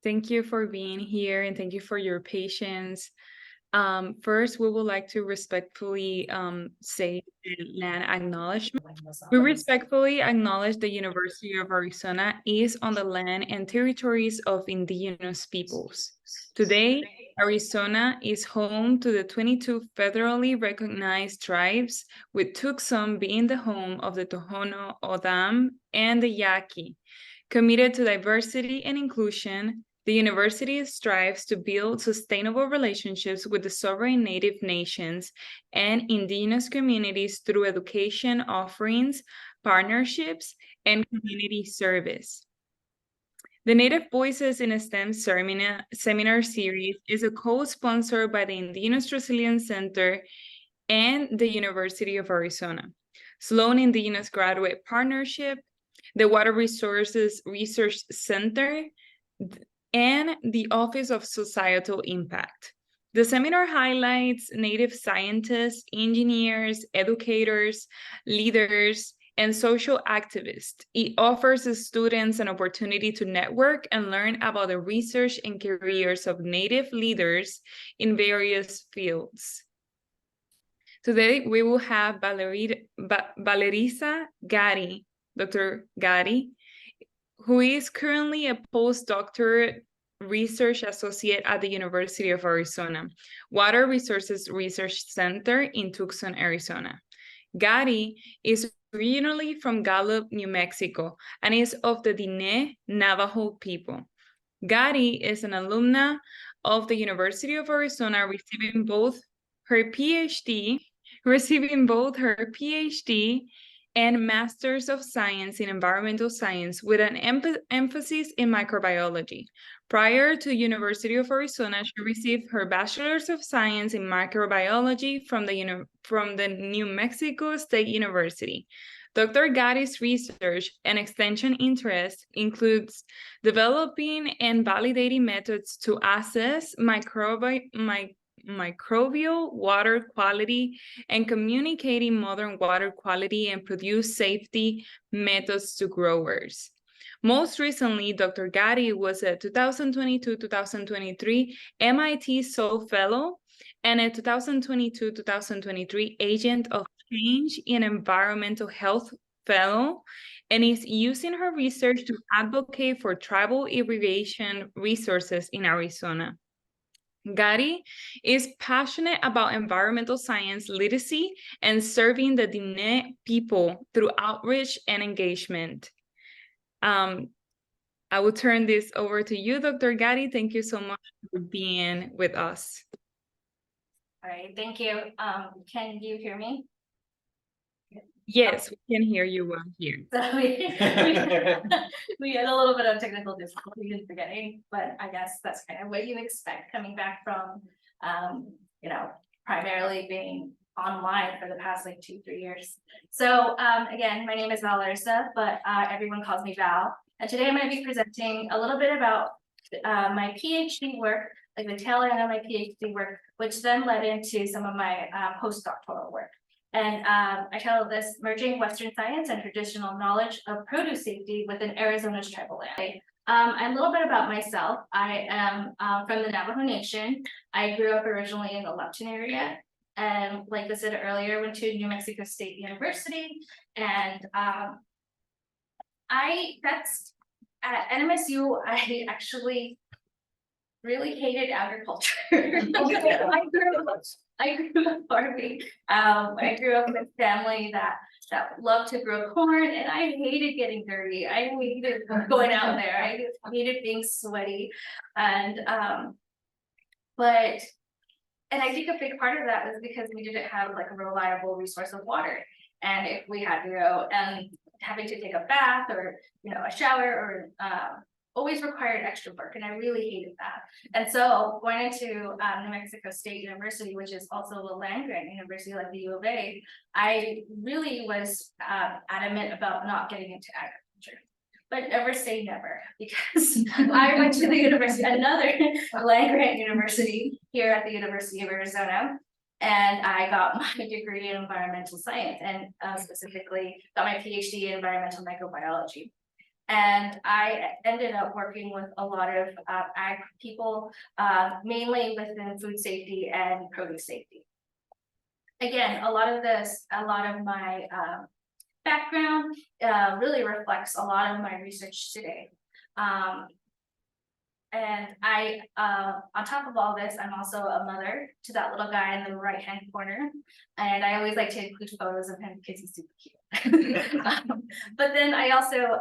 Thank you for being here and thank you for your patience. First, we would like to respectfully say land acknowledgement. We respectfully acknowledge the University of Arizona is on the land and territories of indigenous peoples. Today, Arizona is home to the 22 federally recognized tribes, with Tucson being the home of the Tohono O'odham and the Yaqui. Committed to diversity and inclusion, the university strives to build sustainable relationships with the sovereign Native nations and indigenous communities through education offerings, partnerships, and community service. The Native Voices in STEM seminar series is a co-sponsored by the Indigenous Resilience Center and the University of Arizona. Sloan Indigenous Graduate Partnership, the Water Resources Research Center, and the Office of Societal Impact. The seminar highlights Native scientists, engineers, educators, leaders, and social activists. It offers the students an opportunity to network and learn about the research and careers of Native leaders in various fields. Today, we will have Valerisa Joe-Gaddy, Dr. Gaddy, who is currently a post-doctorate research associate at the University of Arizona, Water Resources Research Center in Tucson, Arizona. Gaddy is originally from Gallup, New Mexico, and is of the Diné Navajo people. Gaddy is an alumna of the University of Arizona, receiving both her PhD and Masters of Science in Environmental Science with an emphasis in microbiology. Prior to University of Arizona, she received her Bachelor's of Science in Microbiology from the New Mexico State University. Dr. Gaddy's research and extension interest includes developing and validating methods to assess microbial water quality and communicating modern water quality and produce safety methods to growers. Most recently, Dr. Gaddy was a 2022-2023 MIT Sol Fellow and a 2022-2023 Agent of Change in Environmental Health Fellow, and is using her research to advocate for tribal irrigation resources in Arizona. Gaddy is passionate about environmental science literacy and serving the Diné people through outreach and engagement. I will turn this over to you, Dr. Gaddy. Thank you so much for being with us. All right, thank you. Can you hear me? Yes, we can hear you well here. So we had a little bit of technical difficulty in the beginning, but I guess that's kind of what you expect coming back from, primarily being online for the past like 2-3 years. So again, my name is Valerisa, but everyone calls me Val. And today I'm going to be presenting a little bit about my PhD work, like the tail end of my PhD work, which then led into some of my postdoctoral work. And I titled this Merging Western Science and Traditional Knowledge of Produce Safety within Arizona's Tribal Land. A little bit about myself. I am from the Navajo Nation. I grew up originally in the Lupton area. And like I said earlier, went to New Mexico State University. And that's at NMSU, I actually really hated agriculture. I grew up farming. I grew up with family that loved to grow corn, and I hated getting dirty. I hated going out there. I hated being sweaty, and I think a big part of that was because we didn't have like a reliable resource of water, and if we had to go and having to take a bath or a shower or always required extra work, and I really hated that. And so going into New Mexico State University, which is also a land-grant university like the U of A, I really was adamant about not getting into agriculture. But never say never, because I went to the university, another land-grant university here at the University of Arizona, and I got my degree in environmental science, and specifically got my PhD in environmental microbiology. And I ended up working with a lot of ag people, mainly within food safety and produce safety. Again, a lot of my background really reflects a lot of my research today. And I, on top of all this, I'm also a mother to that little guy in the right-hand corner. And I always like to include photos of him because he's super cute. But then I also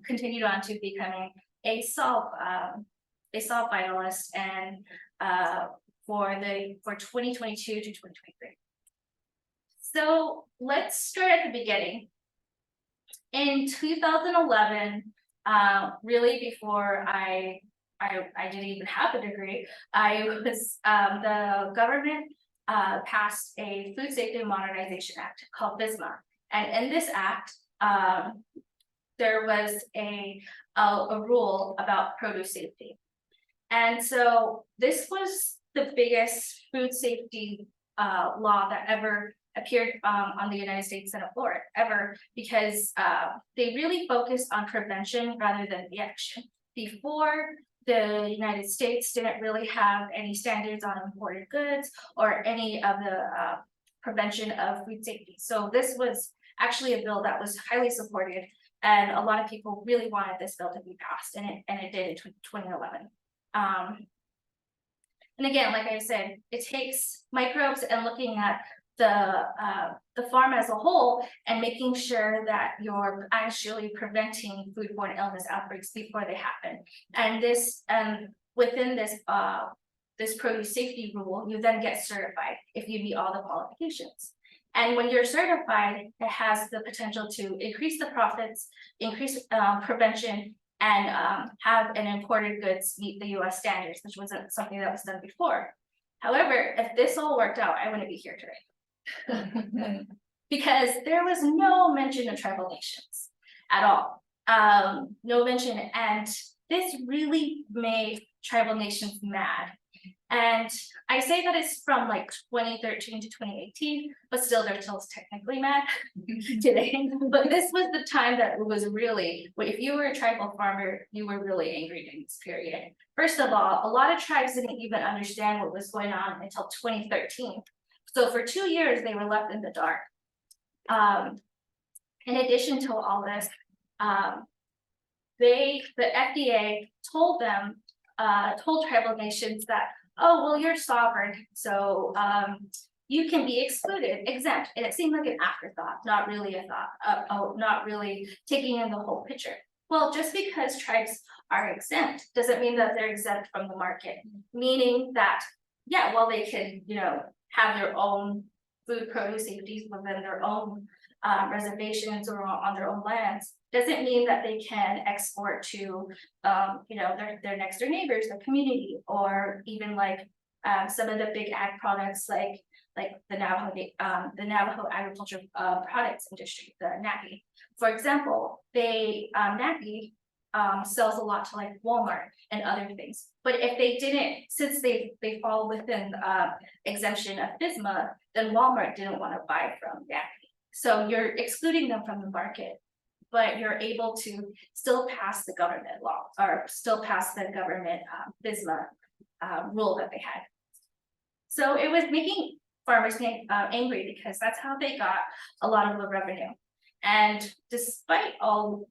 continued on to becoming a salt finalist and for 2022 to 2023. So let's start at the beginning. In 2011, really before I didn't even have a degree, the government passed a Food Safety and Modernization Act called FSMA. And in this act, there was a rule about produce safety. And so this was the biggest food safety law that ever appeared on the United States Senate floor ever, because they really focused on prevention rather than reaction. Before, the United States didn't really have any standards on imported goods or any of the prevention of food safety. So this was actually a bill that was highly supported, and a lot of people really wanted this bill to be passed, and it did in 2011. And again, like I said, it takes microbes and looking at the farm as a whole and making sure that you're actually preventing foodborne illness outbreaks before they happen. And this, within this this produce safety rule, you then get certified if you meet all the qualifications. And when you're certified, it has the potential to increase the profits, increase prevention, and have an imported goods meet the US standards, which wasn't something that was done before. However, if this all worked out, I wouldn't be here today. Because there was no mention of tribal nations at all. No mention, and this really made tribal nations mad. And I say that it's from like 2013 to 2018, but still they're still technically mad today. But this was the time that it was really, if you were a tribal farmer, you were really angry during this period. First of all, a lot of tribes didn't even understand what was going on until 2013. So for 2 years, they were left in the dark. In addition to all this, the FDA told tribal nations that, oh, well, you're sovereign, so you can be excluded, exempt. And it seemed like an afterthought, not really a thought, not really taking in the whole picture. Well, just because tribes are exempt doesn't mean that they're exempt from the market, meaning that, yeah, well, they can, have their own food produce safeties within their own reservations or on their own lands, doesn't mean that they can export to their next door neighbors, their community, or even like some of the big ag products like the Navajo agriculture products industry, the NAPI. For example, NAPI sells a lot to like Walmart and other things. But if they didn't, since they fall within exemption of FSMA, then Walmart didn't want to buy from NAPI. So you're excluding them from the market, but you're able to still pass the government law or still pass the government FSMA rule that they had. So it was making farmers angry because that's how they got a lot of the revenue. And despite all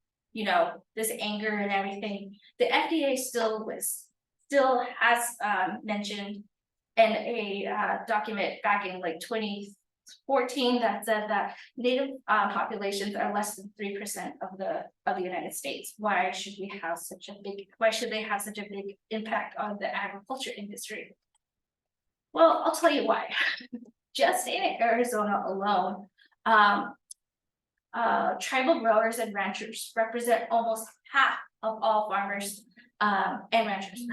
this anger and everything, the FDA still has mentioned in a document back in like 2014 that said that Native populations are less than 3% of the United States. Why should they have such a big impact on the agriculture industry? Well, I'll tell you why. Just in Arizona alone, tribal growers and ranchers represent almost half of all farmers and ranchers.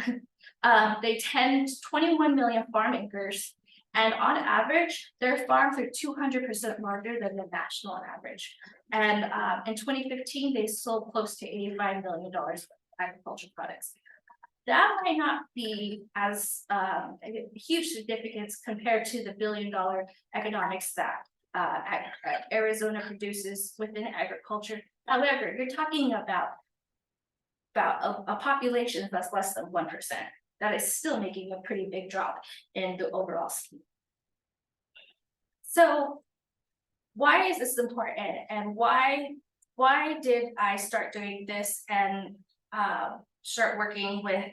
They tend 21 million farm acres, and on average, their farms are 200% larger than the national average. And in 2015, they sold close to $85 million of agricultural products. That might not be as huge significance compared to the billion-dollar economics that Arizona produces within agriculture. However, you're talking about about a population that's less than 1%. That is still making a pretty big drop in the overall scheme. So why is this important, and why did I start doing this and start working with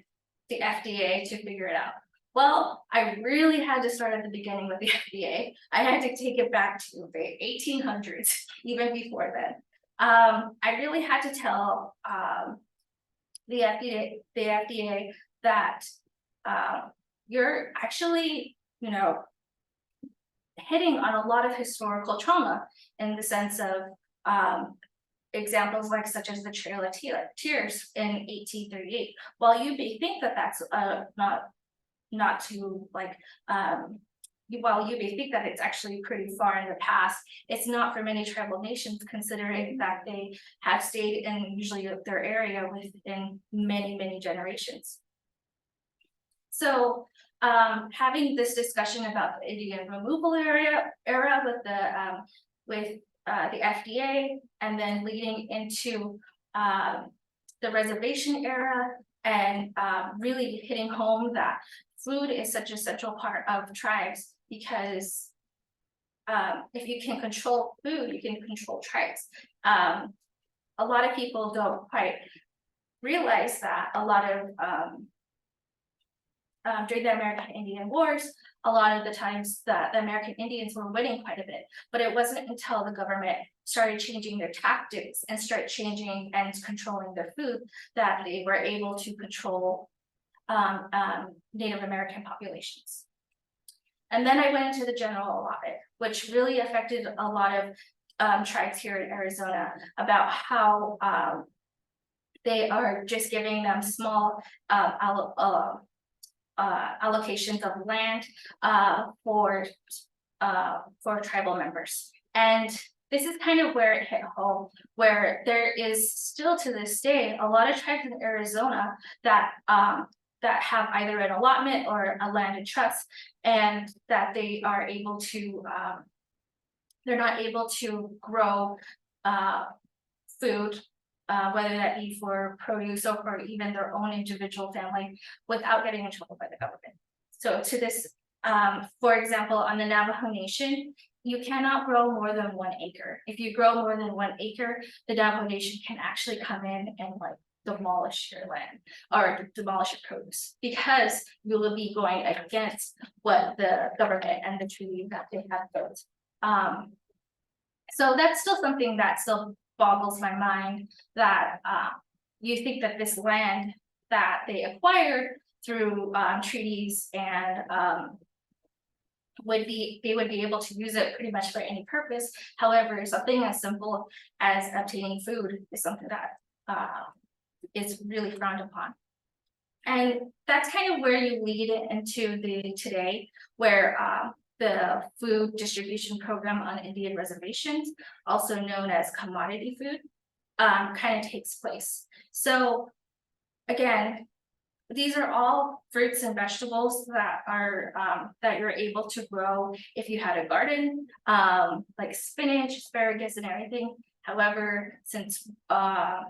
the FDA to figure it out? Well, I really had to start at the beginning with the FDA. I had to take it back to the 1800s, even before then. I really had to tell the FDA that you're actually, you know, hitting on a lot of historical trauma, in the sense of examples like such as the Trail of Tears in 1838. While you may think that that's not too like while you may think that it's actually pretty far in the past, it's not for many tribal nations, considering that they have stayed in usually their area within many generations. So having this discussion about the Indian removal era with the FDA, and then leading into the reservation era, and really hitting home that food is such a central part of tribes, because if you can control food, you can control tribes. A lot of people don't quite realize that a lot of during the American Indian Wars, a lot of the times that the American Indians were winning quite a bit, but it wasn't until the government started changing their tactics and started changing and controlling their food that they were able to control Native American populations. And then I went into the general allotment, which really affected a lot of tribes here in Arizona, about how they are just giving them small allocations of land for tribal members. And this is kind of where it hit home, where there is still to this day a lot of tribes in Arizona that that have either an allotment or a landed trust, and that they are able to they're not able to grow food, whether that be for produce or for even their own individual family, without getting in trouble by the government. So to this, for example, on the Navajo Nation, you cannot grow more than 1 acre. If you grow more than 1 acre, the Navajo Nation can actually come in and like demolish your land or demolish your produce, because you will be going against what the government and the treaty that they have built. So that's still something that still boggles my mind, that you think that this land that they acquired through treaties and they would be able to use it pretty much for any purpose. However, something as simple as obtaining food is something that is really frowned upon. And that's kind of where you lead it into the today, where the food distribution program on Indian reservations, also known as commodity food, kind of takes place. So again, these are all fruits and vegetables that are that you're able to grow if you had a garden, like spinach, asparagus, and everything. However, since a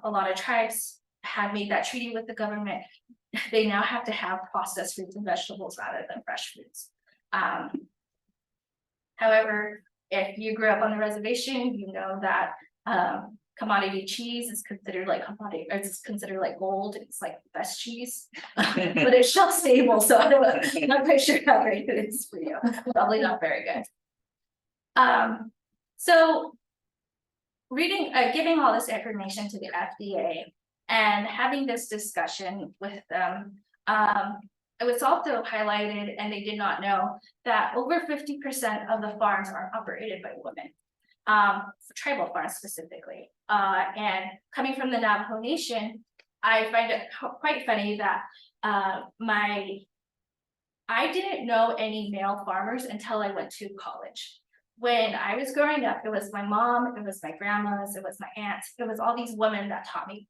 lot of tribes have made that treaty with the government, they now have to have processed fruits and vegetables rather than fresh foods. However, if you grew up on the reservation, you know that commodity cheese is considered like commodity, or it's considered like gold. It's like the best cheese, but it's shelf stable, so I'm not quite sure how great it is for you. Probably not very good. So reading, giving all this information to the FDA and having this discussion with them, it was also highlighted, and they did not know, that over 50% of the farms are operated by women, tribal farms specifically. And coming from the Navajo Nation, I find it quite funny that I didn't know any male farmers until I went to college. When I was growing up, it was my mom, it was my grandmas, it was my aunts, it was all these women that taught me.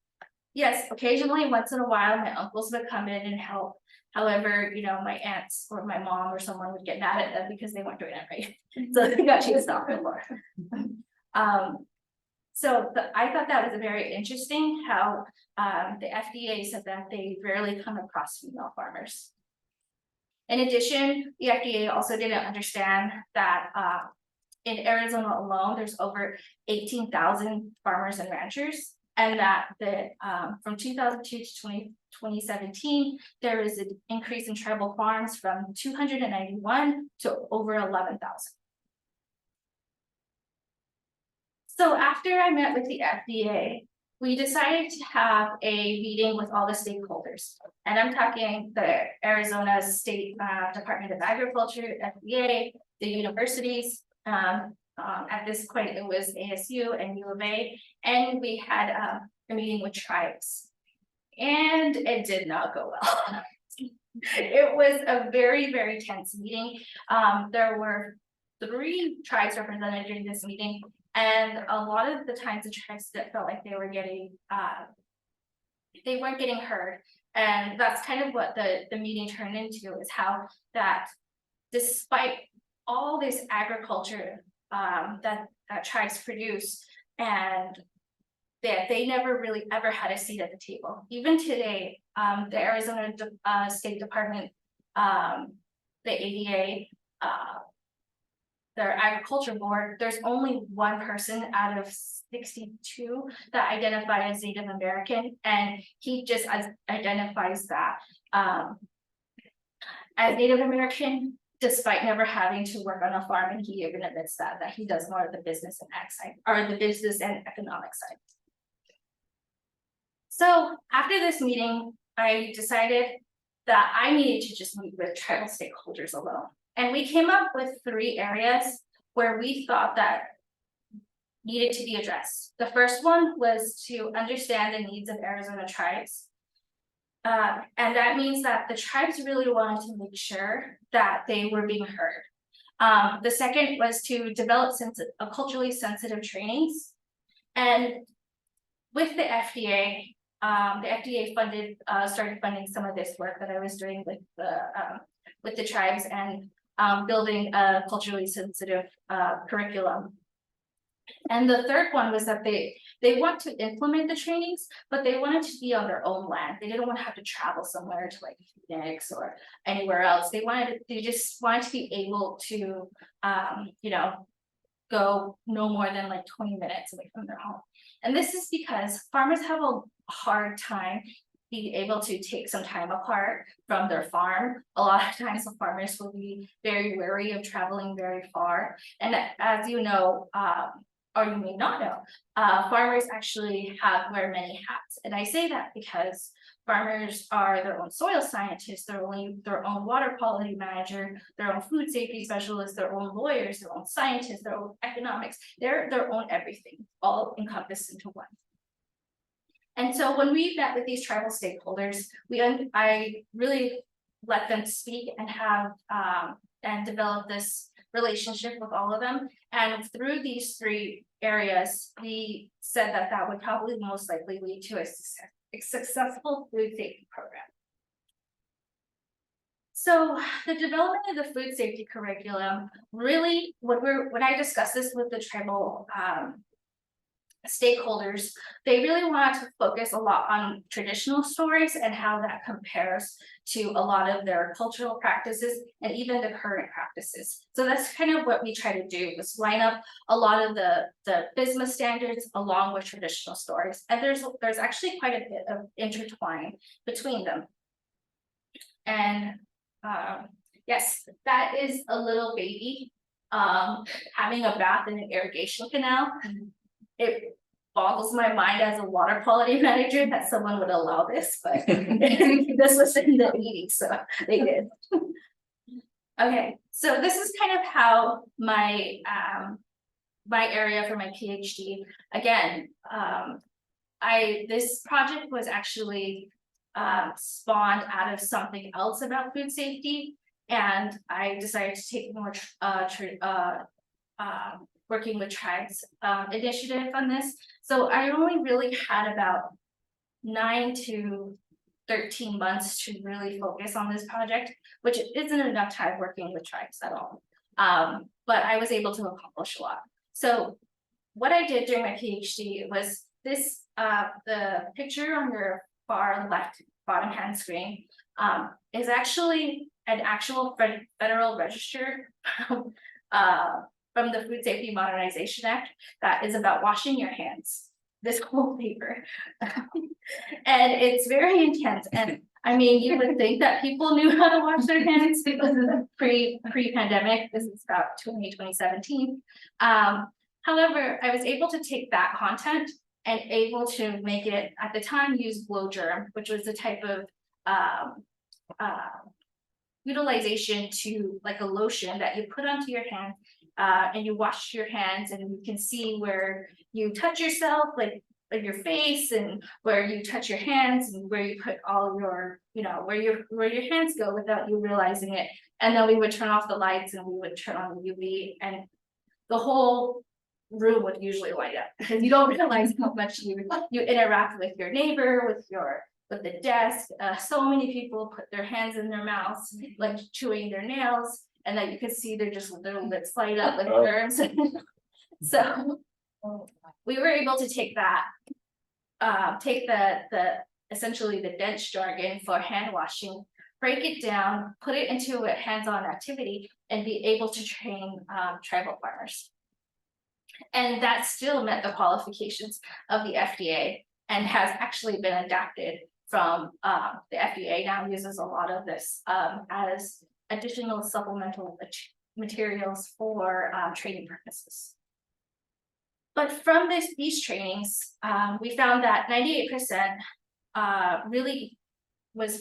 Yes, occasionally, once in a while, my uncles would come in and help. However, you know, my aunts or my mom or someone would get mad at them because they weren't doing it right. So they got chased off before. So I thought that was very interesting how the FDA said that they rarely come across female farmers. In addition, the FDA also didn't understand that in Arizona alone, there's over 18,000 farmers and ranchers, and that from 2002 to 2017, there is an increase in tribal farms from 291 to over 11,000. So after I met with the FDA, we decided to have a meeting with all the stakeholders. And I'm talking the Arizona State Department of Agriculture, FDA, the universities. At this point, it was ASU and U of A, and we had a meeting with tribes. And it did not go well. It was a very, very tense meeting. There were 3 tribes represented during this meeting. And a lot of the times the tribes that felt like they were getting, they weren't getting heard. And that's kind of what the meeting turned into, is how that despite all this agriculture that tribes produce, and that they never really ever had a seat at the table. Even today, the Arizona State Department, the ADA, their agriculture board, there's only 1 person out of 62 that identify as Native American, and he just identifies that as Native American, despite never having to work on a farm, and he even admits that he does more of the business and ag side, or the business and economic side. So after this meeting, I decided that I needed to just meet with tribal stakeholders alone. And we came up with 3 areas where we thought that needed to be addressed. The first one was to understand the needs of Arizona tribes. And that means that the tribes really wanted to make sure that they were being heard. The second was to develop culturally sensitive trainings. And with the FDA started funding some of this work that I was doing with the tribes, and building a culturally sensitive curriculum. And the third one was that they want to implement the trainings, but they wanted to be on their own land. They didn't want to have to travel somewhere to like Phoenix or anywhere else. They just wanted to be able to, go no more than like 20 minutes away from their home. And this is because farmers have a hard time being able to take some time apart from their farm. A lot of times the farmers will be very wary of traveling very far. And as you know, or you may not know, farmers actually wear many hats. And I say that because farmers are their own soil scientists, their own water quality manager, their own food safety specialists, their own lawyers, their own scientists, their own economics. They're their own everything, all encompassed into one. And so when we met with these tribal stakeholders, I really let them speak and have and develop this relationship with all of them. And through these 3 areas, we said that would probably most likely lead to a successful food safety program. So the development of the food safety curriculum, really, when I discussed this with the tribal stakeholders, they really wanted to focus a lot on traditional stories and how that compares to a lot of their cultural practices and even the current practices. So that's kind of what we try to do, is line up a lot of the business standards along with traditional stories. And there's actually quite a bit of intertwine between them. And yes, that is a little baby having a bath in an irrigation canal. It boggles my mind as a water quality manager that someone would allow this, but this was in the meeting, so they did. Okay, so this is kind of how my area for my PhD. Again, this project was actually spawned out of something else about food safety, and I decided to take more working with tribes initiative on this. So I only really had about 9 to 13 months to really focus on this project, which isn't enough time working with tribes at all. But I was able to accomplish a lot. So what I did during my PhD was this, the picture on your far left bottom hand screen is actually an actual federal register from the Food Safety Modernization Act that is about washing your hands. This whole paper. And it's very intense. And I mean, you would think that people knew how to wash their hands because of the pre-pandemic. This is about 2017. However, I was able to take that content and able to make it, at the time, use blow germ, which was a type of utilization to like a lotion that you put onto your hand, and you wash your hands, and you can see where you touch yourself, like your face, and where you touch your hands, and where you put all your, where your hands go without you realizing it. And then we would turn off the lights and we would turn on the UV, and the whole room would usually light up because you don't realize how much you interact with your neighbor, with the desk. So many people put their hands in their mouths, like chewing their nails, and then you can see their lips light up with germs. So we were able to take that, take the essentially the dense jargon for hand washing, break it down, put it into a hands-on activity, and be able to train tribal farmers. And that still met the qualifications of the FDA and has actually been adapted from the FDA now uses a lot of this as additional supplemental materials for training purposes. But from these trainings, we found that 98% really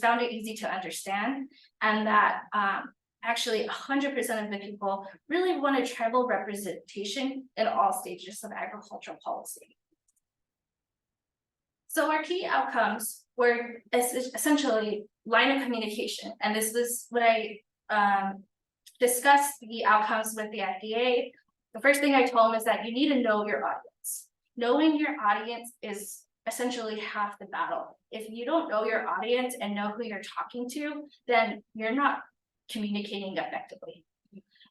found it easy to understand, and that actually 100% of the people really wanted tribal representation in all stages of agricultural policy. So our key outcomes were essentially line of communication. And this was what I discussed the outcomes with the FDA. The first thing I told them is that you need to know your audience. Knowing your audience is essentially half the battle. If you don't know your audience and know who you're talking to, then you're not communicating effectively.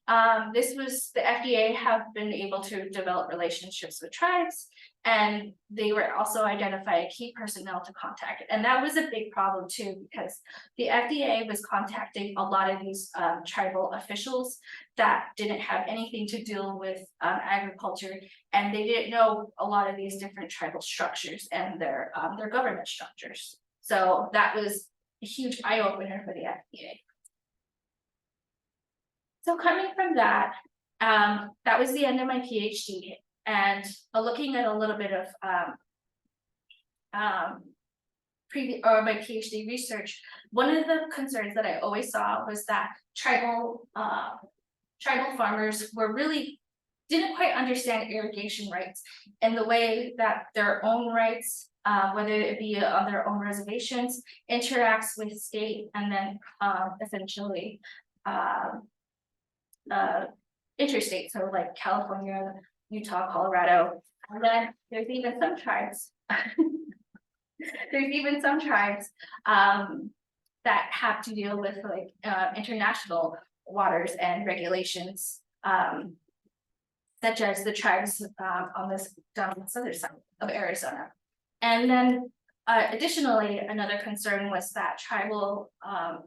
The FDA have been able to develop relationships with tribes, and they were also identify key personnel to contact. And that was a big problem too, because the FDA was contacting a lot of these tribal officials that didn't have anything to do with agriculture, and they didn't know a lot of these different tribal structures and their government structures. So that was a huge eye-opener for the FDA. So coming from that, that was the end of my PhD, and looking at a little bit of my PhD research. One of the concerns that I always saw was that tribal farmers didn't quite understand irrigation rights and the way that their own rights, whether it be on their own reservations, interacts with state, and then essentially interstate, so like California, Utah, Colorado. And then there's even some tribes that have to deal with like international waters and regulations, such as the tribes on this down the southern side of Arizona. And then additionally, another concern was that tribal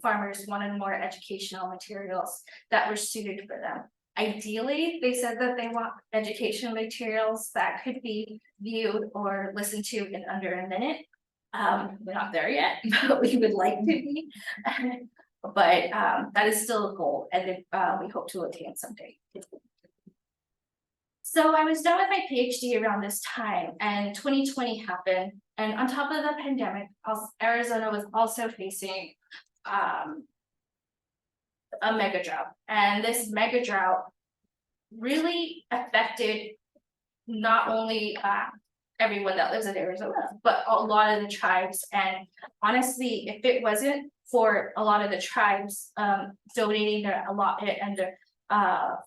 farmers wanted more educational materials that were suited for them. Ideally, they said that they want educational materials that could be viewed or listened to in under a minute. We're not there yet, but we would like to be. But that is still a goal, and we hope to attain someday. So I was done with my PhD around this time, and 2020 happened. And on top of the pandemic, Arizona was also facing a mega drought. And this mega drought really affected not only everyone that lives in Arizona, but a lot of the tribes. And honestly, if it wasn't for a lot of the tribes donating their allotment and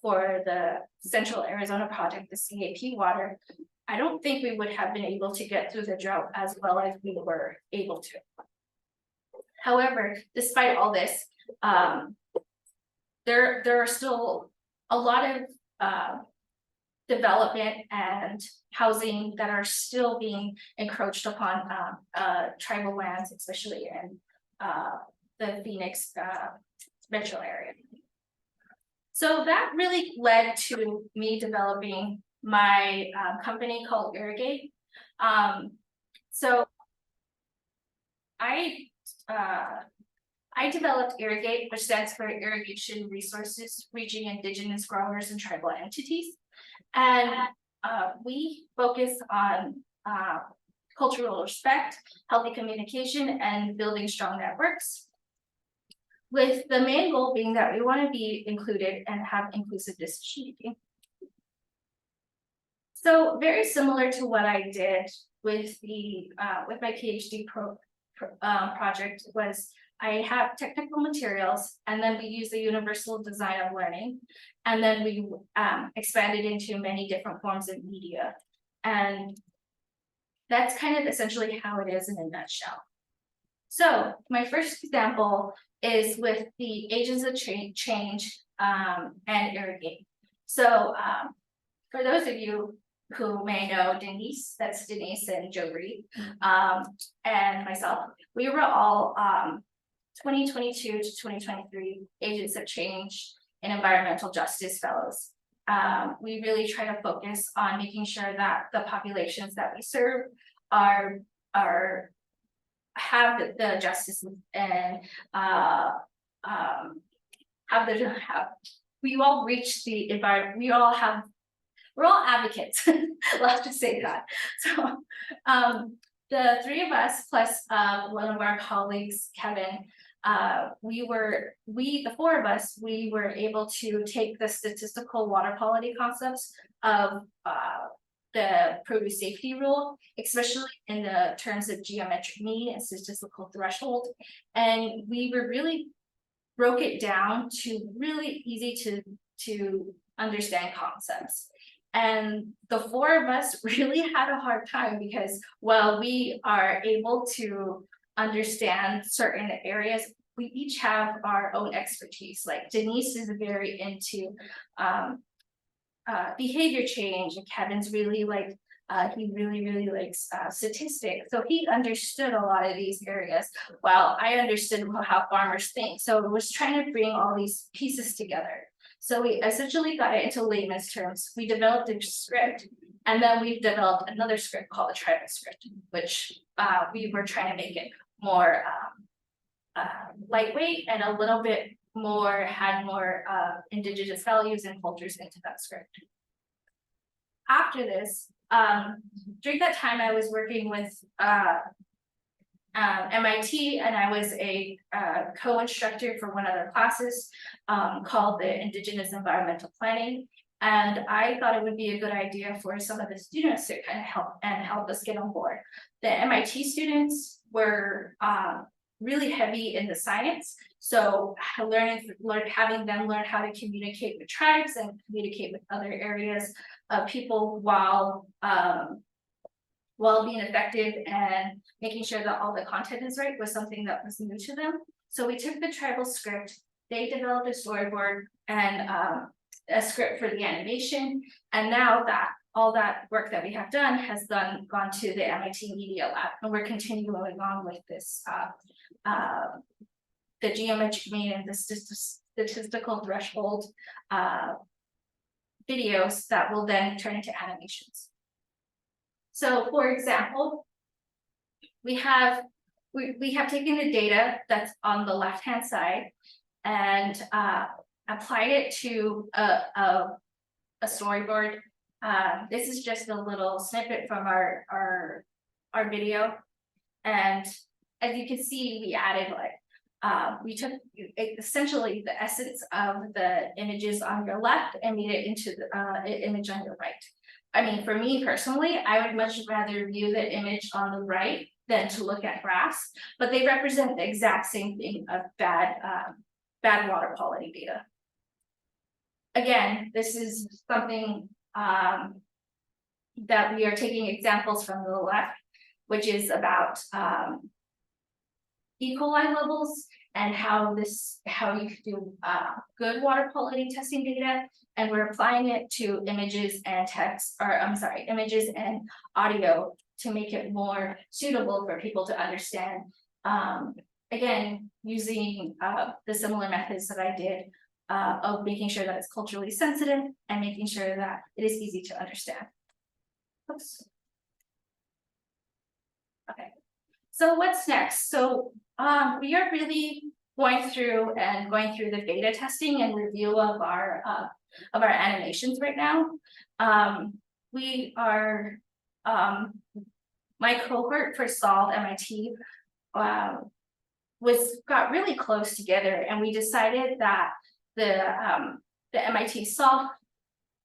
for the Central Arizona Project, the CAP water, I don't think we would have been able to get through the drought as well as we were able to. However, despite all this, there are still a lot of development and housing that are still being encroached upon tribal lands, especially in the Phoenix metro area. So that really led to me developing my company called Irrigate. So I developed Irrigate, which stands for Irrigation Resources Reaching Indigenous Growers and Tribal Entities. And we focus on cultural respect, healthy communication, and building strong networks, with the main goal being that we want to be included and have inclusive decision making. So very similar to what I did with the with my PhD project was I have technical materials, and then we use the universal design of learning, and then we expanded into many different forms of media. And that's kind of essentially how it is in a nutshell. So my first example is with the Agents of Change and Irrigate. So for those of you who may know Denise, that's Denise and Joe Reed, and myself, we were all 2022 to 2023 Agents of Change and Environmental Justice Fellows. We really try to focus on making sure that the populations that we serve have the justice and we all reach the environment. We're all advocates. Let's just say that. So the three of us plus one of our colleagues, Kevin, the four of us, we were able to take the statistical water quality concepts of the produce safety rule, especially in the terms of geometric mean and statistical threshold. And we were really broke it down to really easy to understand concepts. And the four of us really had a hard time because while we are able to understand certain areas, we each have our own expertise. Like Denise is very into behavior change, and Kevin's really like he really likes statistics, so he understood a lot of these areas while I understood how farmers think. So it was trying to bring all these pieces together. So we essentially got it into layman's terms. We developed a script, and then we developed another script called the tribal script, which we were trying to make it more lightweight and a little bit more, had more indigenous values and cultures into that script. After this, during that time, I was working with MIT, and I was a co-instructor for one of their classes called the Indigenous Environmental Planning. And I thought it would be a good idea for some of the students to kind of help us get on board. The MIT students were really heavy in the science, so having them learn how to communicate with tribes and communicate with other areas of people while being effective and making sure that all the content is right was something that was new to them. So we took the tribal script, they developed a storyboard and a script for the animation, and now that all that work that we have done has gone to the MIT Media Lab, and we're continuing on with this the geometric mean and the statistical threshold videos that will then turn into animations. So for example, we have taken the data that's on the left-hand side and applied it to a storyboard. This is just a little snippet from our video. And as you can see, we added we took essentially the essence of the images on your left and made it into the image on your right. I mean, for me personally, I would much rather view the image on the right than to look at graphs, but they represent the exact same thing of bad water quality data. Again, this is something that we are taking examples from the left, which is about E. coli levels and how you do good water quality testing data, and we're applying it to images and text, or I'm sorry, images and audio to make it more suitable for people to understand. Again, using the similar methods that I did of making sure that it's culturally sensitive and making sure that it is easy to understand. Oops. Okay, so what's next? So we are really going through the beta testing and review of our animations right now. We are my cohort for Solve MIT got really close together, and we decided that the MIT Solve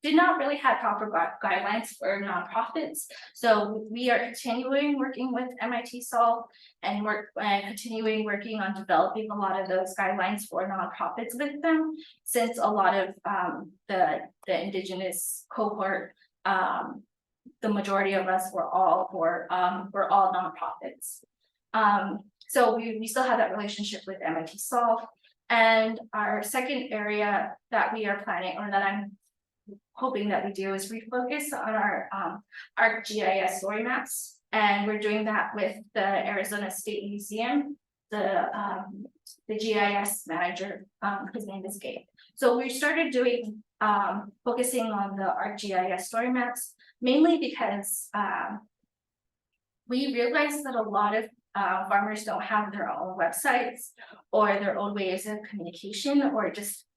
did not really have proper guidelines for nonprofits. So we are continuing working with MIT Solve and continuing working on developing a lot of those guidelines for nonprofits with them, since a lot of the indigenous cohort, the majority of us were all nonprofits. So we still have that relationship with MIT Solve. And our second area that we are planning, or that I'm hoping that we do, is refocus on our ArcGIS story maps. And we're doing that with the Arizona State Museum, the GIS manager, his name is Gabe. So we started doing focusing on the ArcGIS story maps, mainly because we realized that a lot of farmers don't have their own websites or their own ways of communication, or just,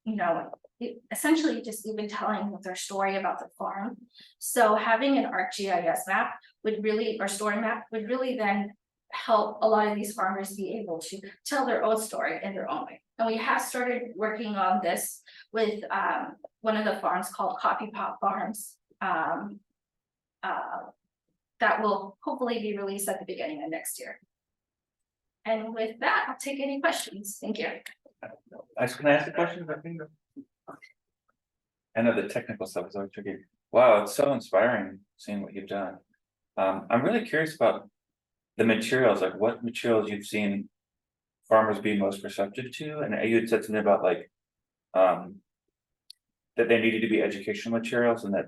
essentially just even telling their story about the farm. So having an ArcGIS map would really, or story map, would really then help a lot of these farmers be able to tell their own story in their own way. And we have started working on this with one of the farms called Coffee Pot Farms, that will hopefully be released at the beginning of next year. And with that, I'll take any questions. Thank you. Can I ask a question? I know the technical stuff is always tricky. Wow, it's so inspiring seeing what you've done. I'm really curious about the materials, like what materials you've seen farmers be most receptive to. And you had said something about like that they needed to be educational materials, and that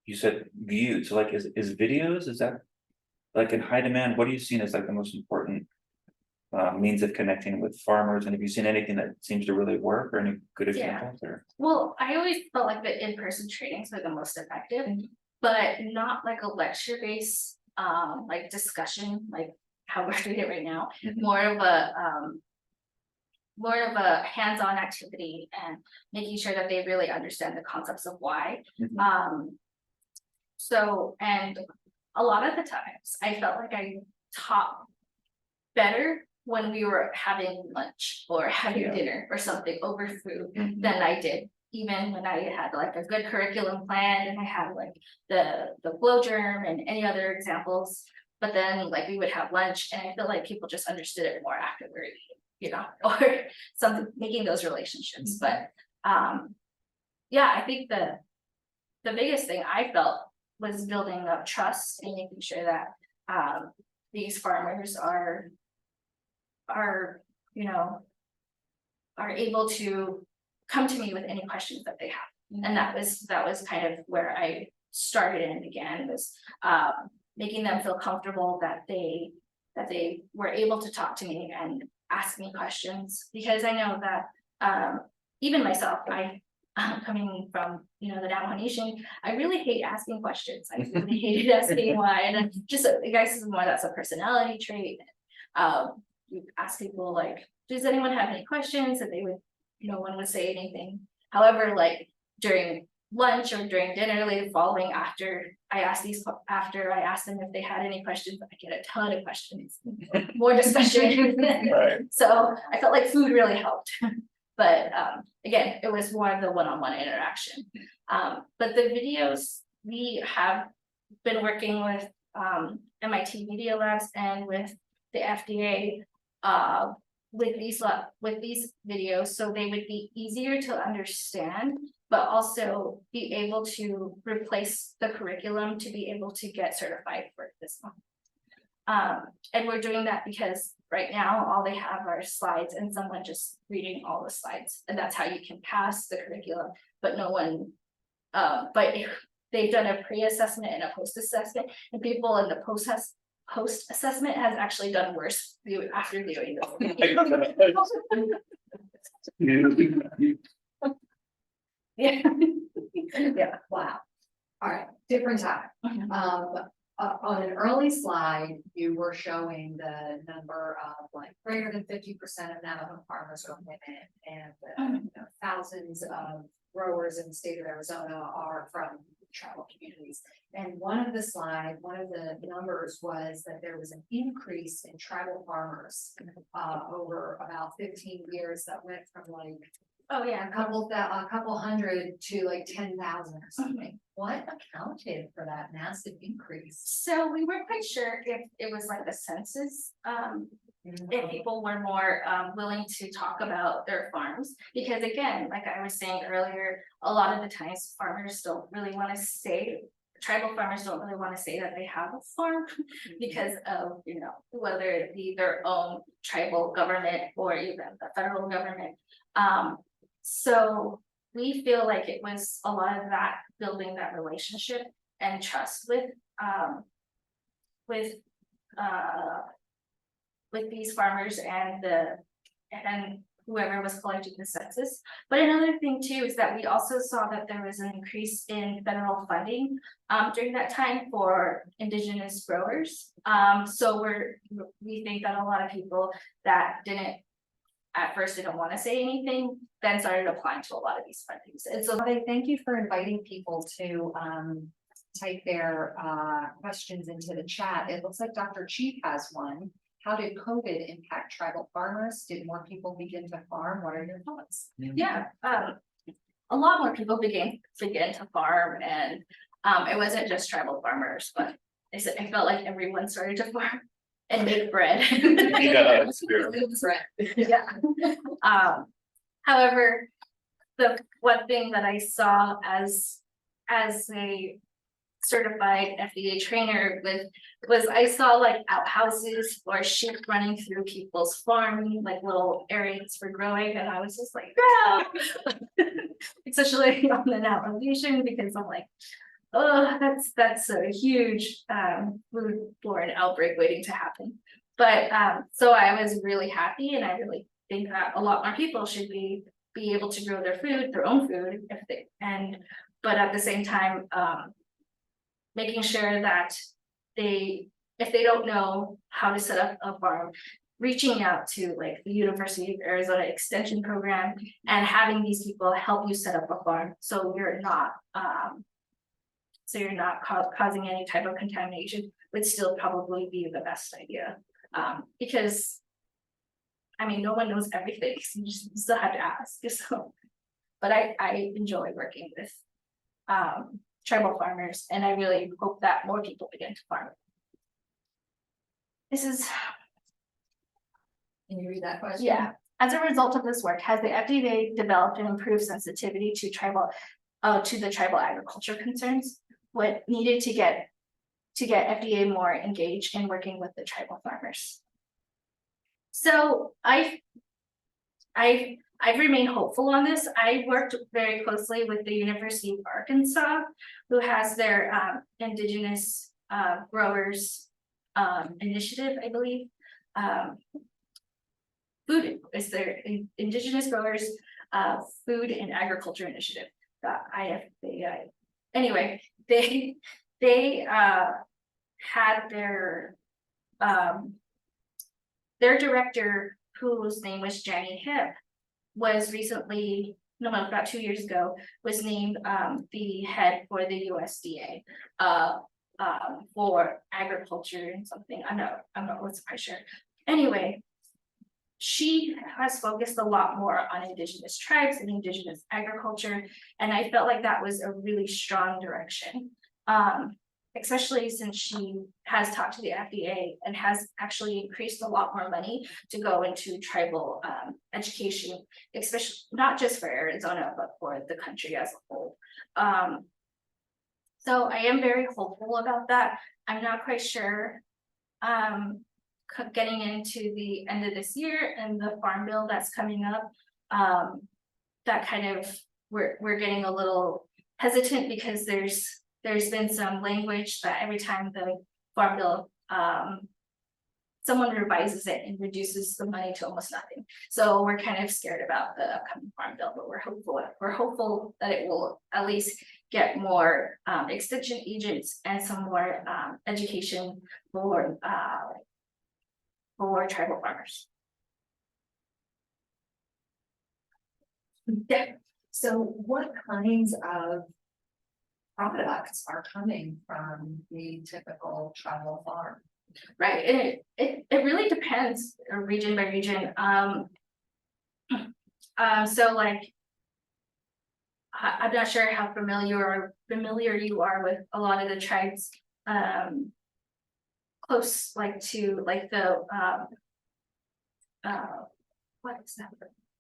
you said viewed. So like is videos, is that like in high demand? What are you seeing as like the most important means of connecting with farmers? And have you seen anything that seems to really work, or any good examples? Or well, I always felt like the in-person trainings were the most effective, but not like a lecture-based like discussion, like how we're doing it right now. More of a hands-on activity, and making sure that they really understand the concepts of why. So, and a lot of the times I felt like I taught better when we were having lunch or having dinner or something over food than I did even when I had like a good curriculum plan and I had like the flow germ and any other examples. But then like we would have lunch, and I feel like people just understood it more after we're eating, or something, making those relationships. But yeah, I think the biggest thing I felt was building up trust and making sure that these farmers are able to come to me with any questions that they have. And that was kind of where I started and began, was making them feel comfortable that they were able to talk to me and ask me questions. Because I know that even myself, coming from the Navajo Nation, I really hate asking questions. I really hated asking why, and just I guess more that's a personality trait. You ask people like, does anyone have any questions? And they would, no one would say anything. However, like during lunch or during dinner, later following, after I asked them if they had any questions, I get a ton of questions, more discussion. Right. So I felt like food really helped. But again, it was more of the one-on-one interaction. But the videos, we have been working with MIT Media Labs and with the FDA with these videos, so they would be easier to understand, but also be able to replace the curriculum to be able to get certified for this month. And we're doing that because right now, all they have are slides and someone just reading all the slides, and that's how you can pass the curriculum, but no one, but they've done a pre-assessment and a post-assessment, and people in the post-assessment has actually done worse after viewing this. Yeah. Yeah, wow. All right, different topic. On an early slide, you were showing the number of like greater than 50% of Navajo farmers are women, and thousands of growers in the state of Arizona are from tribal communities. And one of the numbers was that there was an increase in tribal farmers over about 15 years that went from like Oh, yeah. a couple hundred to like 10,000 or something. What accounted for that massive increase? So we weren't quite sure if it was like the census, if people were more willing to talk about their farms. Because again, like I was saying earlier, a lot of the times farmers don't really want to say, tribal farmers don't really want to say that they have a farm because of, whether it be their own tribal government or even the federal government. So we feel like it was a lot of that, building that relationship and trust with these farmers and whoever was collecting the census. But another thing too is that we also saw that there was an increase in federal funding during that time for Indigenous growers. So we think that a lot of people that at first didn't want to say anything, then started applying to a lot of these fundings. And so Thank you for inviting people to type their questions into the chat. It looks like Dr. Chief has one. How did COVID impact tribal farmers? Did more people begin to farm? What are your thoughts? yeah, a lot more people began to farm, and it wasn't just tribal farmers, but I felt like everyone started to farm and make bread. Yeah, that's fair. Yeah. However, the one thing that I saw as a certified FDA trainer was I saw like outhouses or sheep running through people's farm, like little areas for growing, and I was just like, no, especially on the now elevation, because I'm like, oh, that's a huge foodborne outbreak waiting to happen. But so I was really happy, and I really think that a lot more people should be able to grow their own food, but at the same time, making sure that if they don't know how to set up a farm, reaching out to like the University of Arizona Extension Program and having these people help you set up a farm, so you're not causing any type of contamination, would still probably be the best idea. Because I mean, no one knows everything, so you still have to ask. So, but I enjoy working with tribal farmers, and I really hope that more people begin to farm. Can you read that question? Yeah. As a result of this work, has the FDA developed and improved sensitivity to the tribal agriculture concerns? What needed to get FDA more engaged in working with the tribal farmers? So I've remained hopeful on this. I worked very closely with the University of Arkansas, who has their Indigenous growers initiative, I believe. Food is their Indigenous growers food and agriculture initiative. Anyway, they had their director, whose name was Jenny Hip, was recently, about 2 years ago, was named the head for the USDA for agriculture and something. I'm not quite sure. Anyway, she has focused a lot more on Indigenous tribes and Indigenous agriculture, and I felt like that was a really strong direction. Especially since she has talked to the FDA and has actually increased a lot more money to go into tribal education, especially not just for Arizona, but for the country as a whole. So I am very hopeful about that. I'm not quite sure getting into the end of this year and the farm bill that's coming up, that kind of, we're getting a little hesitant because there's been some language that every time the farm bill, someone revises it and reduces the money to almost nothing. So we're kind of scared about the upcoming farm bill, but we're hopeful that it will at least get more extension agents and some more education for tribal farmers. Yeah. So what kinds of products are coming from the typical tribal farm? Right, and it really depends region by region. So like, I'm not sure how familiar you are with a lot of the tribes close like to like the what is that?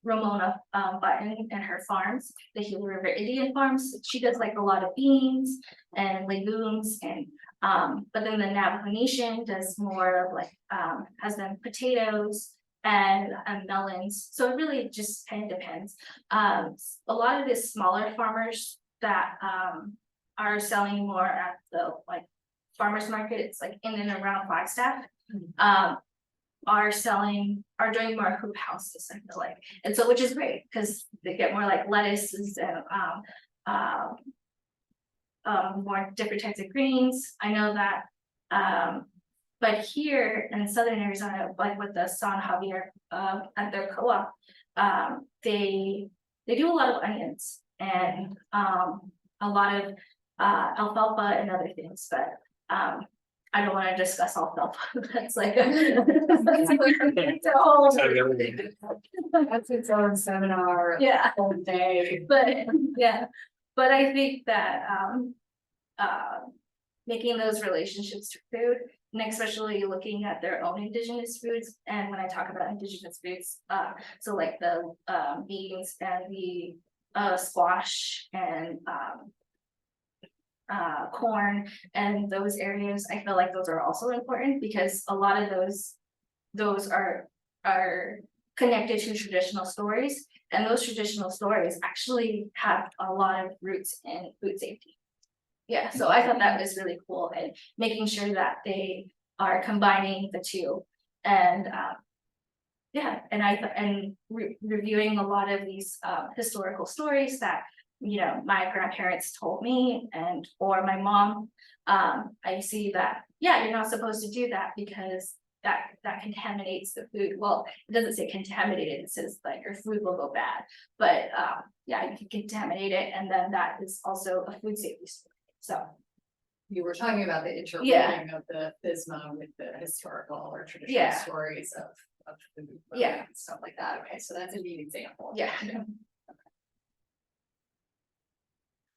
Ramona Button and her farms, the Gila River Indian farms. She does like a lot of beans and legumes, and but then the Navajo Nation does more of like has them potatoes and melons. So it really just kind of depends. A lot of the smaller farmers that are selling more at the like farmers market, it's like in and around Flagstaff. Are doing more hoop houses, I feel like, and so which is great because they get more like lettuces and more different types of greens. I know that, but here in southern Arizona, like with the San Javier at their co-op, they do a lot of onions and a lot of alfalfa and other things, but I don't want to discuss alfalfa. That's like that's its own seminar. Yeah, whole day. but yeah, but I think that making those relationships to food, and especially looking at their own indigenous foods. And when I talk about indigenous foods, so like the beans and the squash and corn and those areas, I feel like those are also important because a lot of those are connected to traditional stories, and those traditional stories actually have a lot of roots in food safety. Yeah, so I thought that was really cool, and making sure that they are combining the two, and yeah, and reviewing a lot of these historical stories that my grandparents told me and or my mom. I see that, yeah, you're not supposed to do that because that contaminates the food. Well, it doesn't say contaminated, it says like your food will go bad, but yeah, you can contaminate it, and then that is also a food safety story. So you were talking about the interweaving of the FSMA with the historical or traditional stories of food, and stuff like that. Okay, so that's a neat example. Yeah.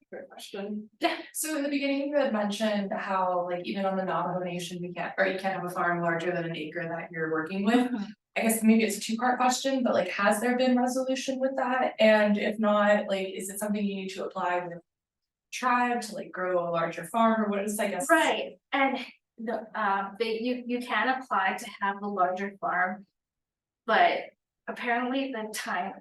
Great question. Yeah. So in the beginning, you had mentioned how like even on the Navajo Nation, you can't have a farm larger than an acre that you're working with. I guess maybe it's a two-part question, but like, has there been resolution with that? And if not, like, is it something you need to apply with tribe to like grow a larger farm, or what is, I guess? Right, and the you can apply to have a larger farm, but apparently the time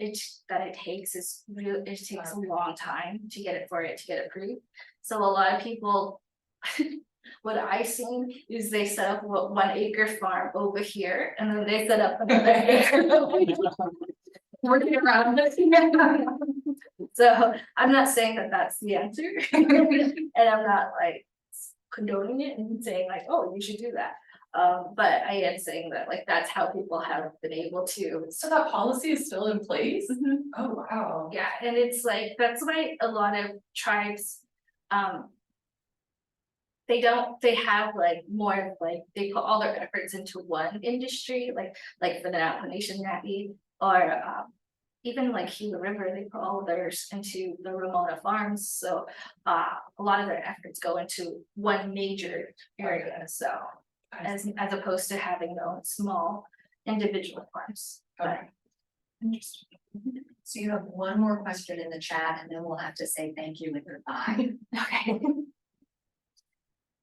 that it takes is real. It takes a long time to get it approved. So a lot of people, what I've seen is they set up 1 acre farm over here, and then they set up another acre working around this. So I'm not saying that that's the answer, and I'm not like condoning it and saying like, oh, you should do that. But I am saying that like that's how people have been able to. So that policy is still in place? Oh wow. Yeah, and it's like that's why a lot of tribes, they have like more of like they put all their efforts into one industry, like the Navajo Nation Nappy, or even like Gila River, they put all of theirs into the Ramona farms. So a lot of their efforts go into one major area. So as opposed to having their own small individual farms. Okay. Interesting. So you have one more question in the chat, and then we'll have to say thank you and goodbye. Okay.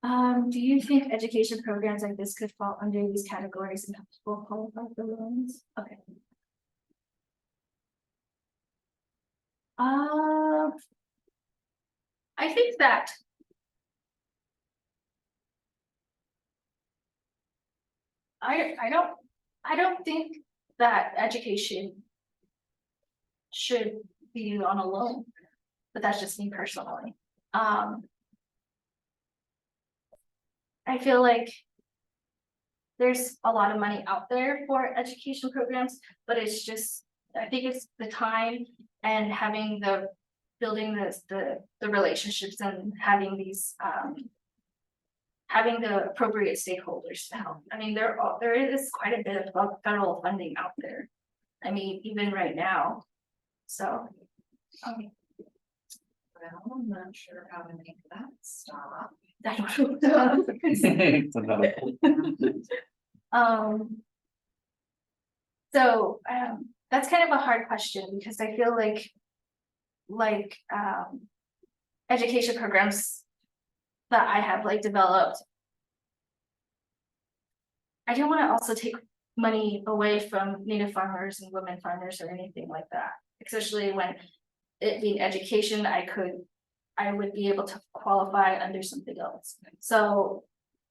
Do you think education programs like this could fall under these categories and help people qualify for loans? Okay. I think that I don't think that education should be on a loan, but that's just me personally. I feel like there's a lot of money out there for education programs, but it's just, I think it's the time and having building the relationships and having these having the appropriate stakeholders to help. I mean, there is quite a bit of federal funding out there. I mean, even right now. So Well, I'm not sure how to make that stop. So that's kind of a hard question because I feel like education programs that I have developed, I don't want to also take money away from Native farmers and women farmers or anything like that, especially when it being education, I would be able to qualify under something else. So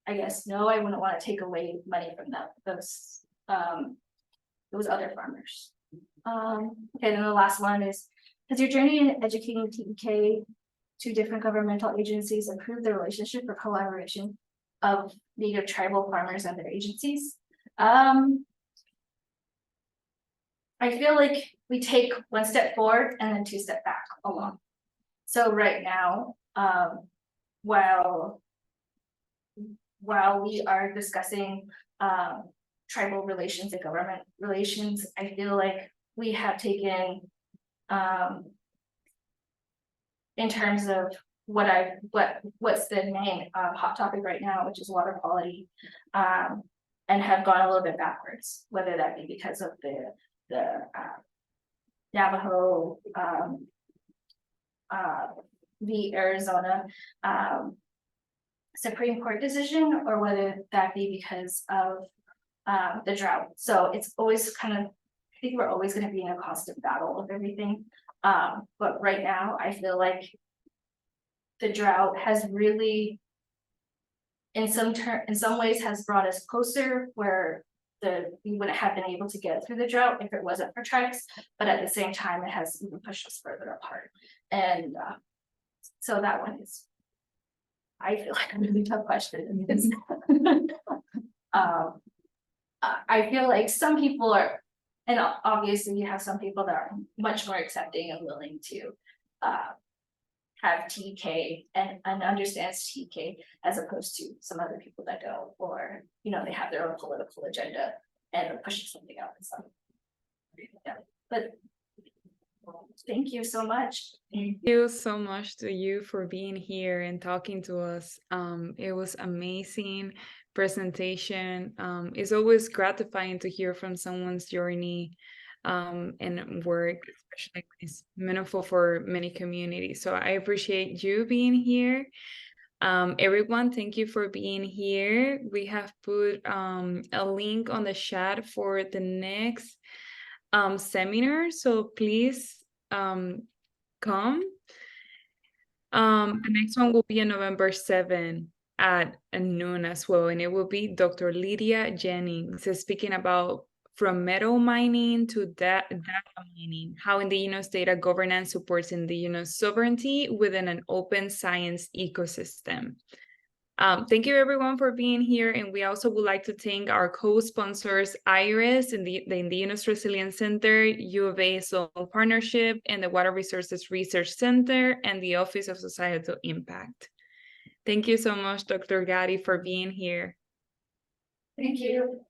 I guess no, I wouldn't want to take away money from those other farmers. Okay, then the last one is, has your journey in educating TEK to different governmental agencies improved the relationship or collaboration of Native tribal farmers and their agencies? I feel like we take one step forward and then two steps back along. So right now, while we are discussing tribal relations and government relations, I feel like we have taken in terms of what's the main hot topic right now, which is water quality, and have gone a little bit backwards, whether that be because of the Navajo, the Arizona Supreme Court decision, or whether that be because of the drought. So it's always kind of, I think we're always going to be in a constant battle of everything. But right now, I feel like the drought has really, in some ways, has brought us closer where we wouldn't have been able to get through the drought if it wasn't for tribes. But at the same time, it has even pushed us further apart. And so that one is, I feel like, a really tough question. I feel like some people are, and obviously you have some people that are much more accepting and willing to have TK and understands TK as opposed to some other people that don't, or they have their own political agenda and are pushing something out and stuff. Yeah. But thank you so much. Thank you so much to you for being here and talking to us. It was amazing presentation. It's always gratifying to hear from someone's journey and work, especially when it's meaningful for many communities. So I appreciate you being here. Everyone, thank you for being here. We have put a link on the chat for the next seminar, so please come. The next one will be on November 7th at noon as well, and it will be Dr. Lydia Jennings speaking about from metal mining to data mining, how indigenous data governance supports indigenous sovereignty within an open science ecosystem. Thank you everyone for being here, and we also would like to thank our co-sponsors, IRIS and the Indigenous Resilience Center, UArizona Partnership, and the Water Resources Research Center, and the Office of Societal Impact. Thank you so much, Dr. Gaddy, for being here. Thank you.